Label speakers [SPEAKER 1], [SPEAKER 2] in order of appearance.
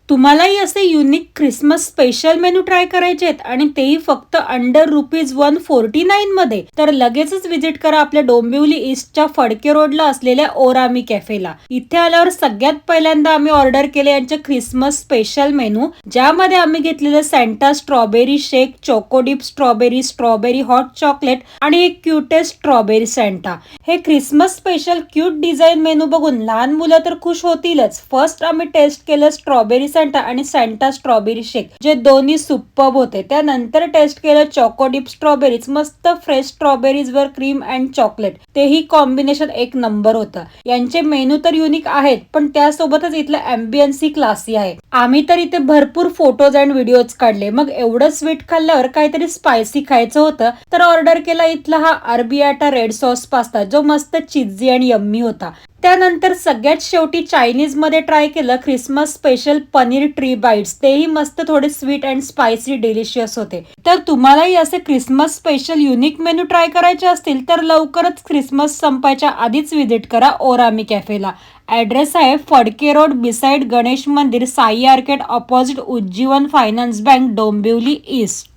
[SPEAKER 1] तुम्हालाही असे unique Christmas special menu try करायचे आहेत आणि तेही फक्त अंडर ₹149 मध्ये, तर लगेचच विजिट करा आपल्या डोंबिवली ईस्टच्या फडके रोडला असलेल्या ओरामी कॅफेला. इथे आल्यावर सगळ्यात पहिल्यांदा आम्ही ऑर्डर केले यांचे ख्रिसमस स्पेशल मेनू, ज्यामध्ये आम्ही घेतलेलं सॅन्टा स्ट्रॉबेरी शेक, चोकोडिप स्ट्रॉबेरी, स्ट्रॉबेरी हॉट चॉकलेट आणि एक क्यूटेस्ट स्ट्रॉबेरी सॅन्टा. हे Christmas special cute design menu बघून लहान मुलं तर खुश होतीलच. फर्स्ट आम्ही टेस्ट केलं स्ट्रॉबेरी सॅन्टा आणि सॅन्टा स्ट्रॉबेरी शेक, जे दोन्ही सुपर्ब होते. त्यानंतर टेस्ट केलं चोकोडिप स्ट्रॉबेरीज, मस्त फ्रेश स्ट्रॉबेरीज वर क्रीम अँड चॉकलेट, तेही कॉम्बिनेशन एक नंबर होतं. यांचे मेनू तर युनिक आहेत, पण त्यासोबतच इथलं अँबियन्स ही क्लासी आहे. आम्ही तर इथे भरपूर फोटोज अँड व्हिडिओज काढले. मग एवढं स्वीट खाल्ल्यावर काहीतरी स्पायसी खायचं होतं, तर ऑर्डर केला इथला हा अरबियाटा रेड सॉस पास्ता, जो मस्त चिझी आणि यम्मी होता. त्यानंतर सगळ्यात शेवटी चायनीज मध्ये ट्राय केलं Christmas special paneer tree bites, तेही मस्त थोडे स्वीट अँड स्पायसी डिलिशियस होते. तर तुम्हालाही असे Christmas special unique menu try करायचे असतील तर लवकरच ख्रिसमस संपायच्या आधीच विजिट करा ओरामी कॅफेला. ॲड्रेस आहे फडके रोड बिसाइड गणेश मंदिर, Sai arcade, opposite Ujjivan finance bank, Dombivli east.